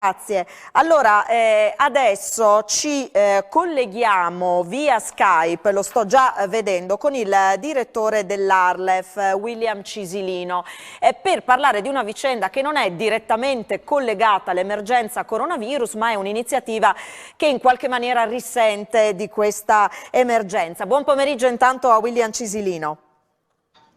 Grazie. Allora, adesso ci colleghiamo via Skype, lo sto già vedendo, con il direttore dell'Arlef, William Cisilino, per parlare di una vicenda che non è direttamente collegata all'emergenza coronavirus, ma è un'iniziativa che in qualche maniera risente di questa emergenza. Buon pomeriggio intanto a William Cisilino.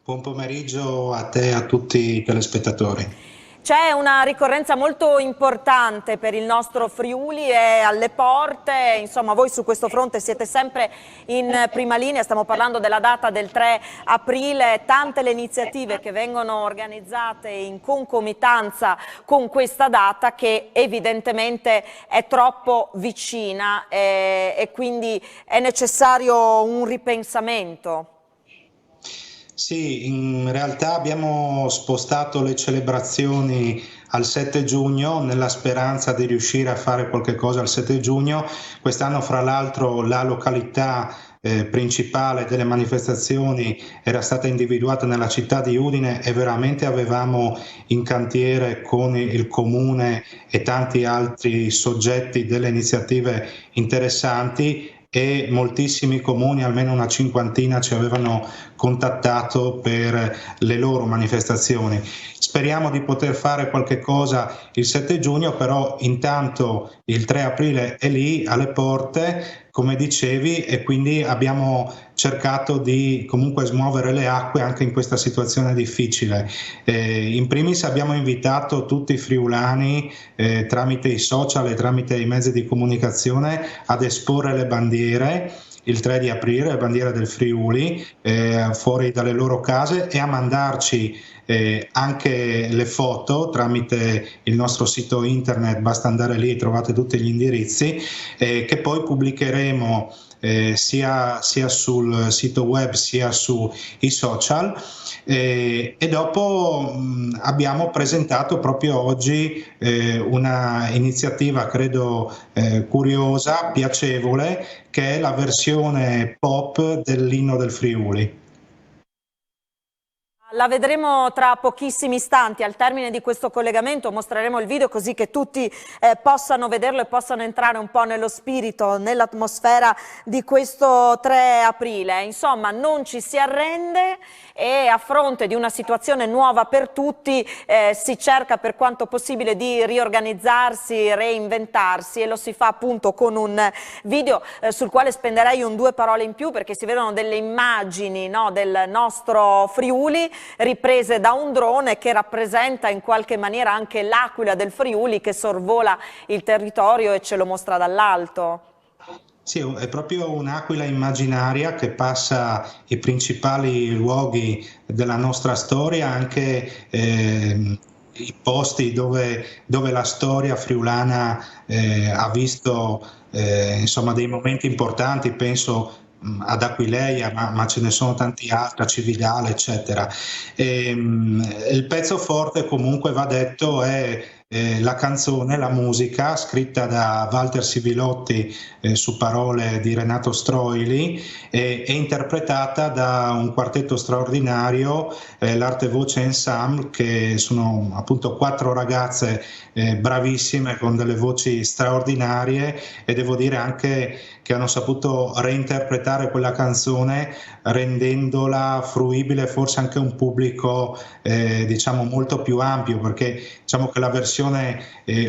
Buon pomeriggio a te e a tutti i telespettatori. C'è una ricorrenza molto importante per il nostro Friuli, è alle porte, insomma voi su questo fronte siete sempre in prima linea, stiamo parlando della data del 3 aprile, tante le iniziative che vengono organizzate in concomitanza con questa data che evidentemente è troppo vicina e quindi è necessario un ripensamento. Sì, in realtà abbiamo spostato le celebrazioni al 7 giugno nella speranza di riuscire a fare qualche cosa il 7 giugno. Quest'anno, fra l'altro, la località principale delle manifestazioni era stata individuata nella città di Udine e veramente avevamo in cantiere con il comune e tanti altri soggetti delle iniziative interessanti, e moltissimi comuni, almeno una cinquantina, ci avevano contattato per le loro manifestazioni. Speriamo di poter fare qualche cosa il 7 giugno, però intanto il 3 aprile è lì alle porte, come dicevi, e quindi abbiamo cercato di comunque smuovere le acque anche in questa situazione difficile. In primis abbiamo invitato tutti i friulani tramite i social e tramite i mezzi di comunicazione ad esporre le bandiere il 3 di aprile, le bandiere del Friuli, fuori dalle loro case, e a mandarci anche le foto tramite il nostro sito internet. Basta andare lì, trovate tutti gli indirizzi, che poi pubblicheremo sia sul sito web sia sui social, e dopo abbiamo presentato proprio oggi una iniziativa credo curiosa, piacevole, che è la versione pop dell'inno del Friuli. La vedremo tra pochissimi istanti. Al termine di questo collegamento mostreremo il video così che tutti possano vederlo e possano entrare un po' nello spirito, nell'atmosfera di questo 3 aprile. Insomma, non ci si arrende e a fronte di una situazione nuova per tutti si cerca per quanto possibile di riorganizzarsi, reinventarsi, e lo si fa appunto con un video sul quale spenderei due parole in più, perché si vedono delle immagini, no, del nostro Friuli riprese da un drone che rappresenta in qualche maniera anche l'aquila del Friuli che sorvola il territorio e ce lo mostra dall'alto. Sì, è proprio un'aquila immaginaria che passa i principali luoghi della nostra storia, anche i posti dove la storia friulana ha visto insomma dei momenti importanti. Penso ad Aquileia, ma ce ne sono tanti altri, a Cividale, eccetera. Il pezzo forte, comunque va detto, è la canzone, la musica scritta da Walter Sivilotti su parole di Renato Stroili, e interpretata da un quartetto straordinario, l'Arte Voce Ensemble, che sono appunto 4 ragazze bravissime con delle voci straordinarie, e devo dire anche che hanno saputo reinterpretare quella canzone rendendola fruibile forse anche a un pubblico diciamo molto più ampio, perché diciamo che la versione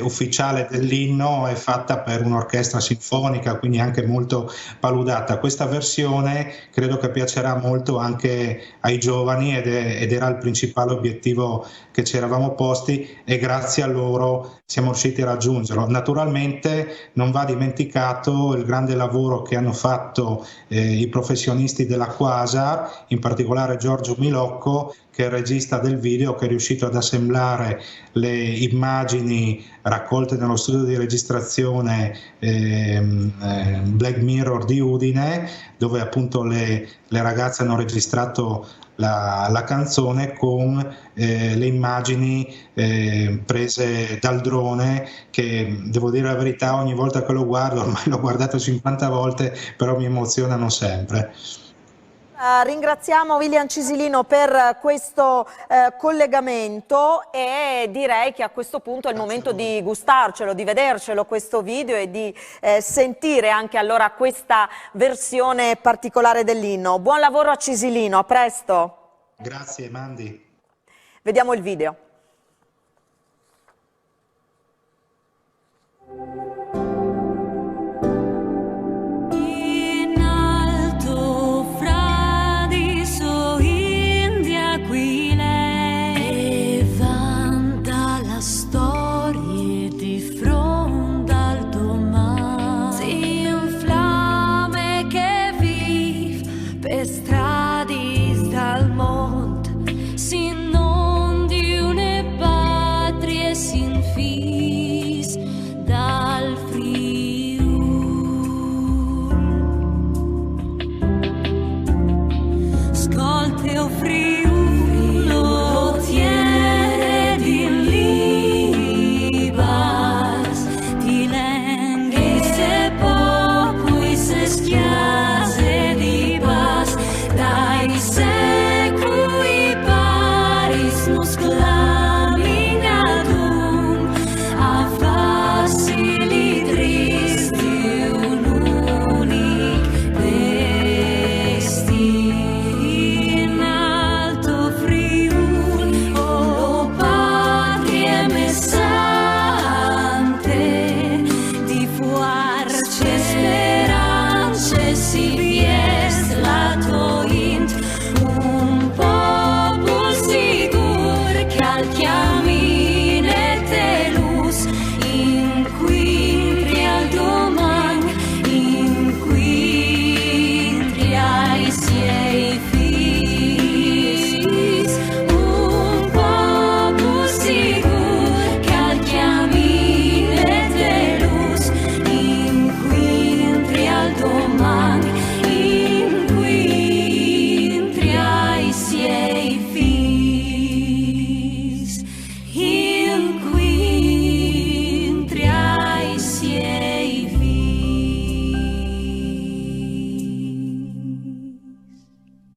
ufficiale dell'inno è fatta per un'orchestra sinfonica, quindi anche molto paludata. Questa versione credo che piacerà molto anche ai giovani, ed era il principale obiettivo che ci eravamo posti, e grazie a loro siamo riusciti a raggiungerlo. Naturalmente non va dimenticato il grande lavoro che hanno fatto i professionisti della Quasar, in particolare Giorgio Milocco, che è il regista del video, che è riuscito ad assemblare le immagini raccolte nello studio di registrazione Black Mirror di Udine, dove appunto le ragazze hanno registrato la canzone con le immagini prese dal drone, che devo dire la verità, ogni volta che lo guardo, ormai l'ho guardato 50 volte, però mi emozionano sempre. Ringraziamo William Cisilino per questo collegamento e direi che a questo punto è il momento di gustarcelo, di vedercelo questo video e di sentire anche allora questa versione particolare dell'inno. Buon lavoro a Cisilino, a presto. Grazie Mandi. Vediamo il video.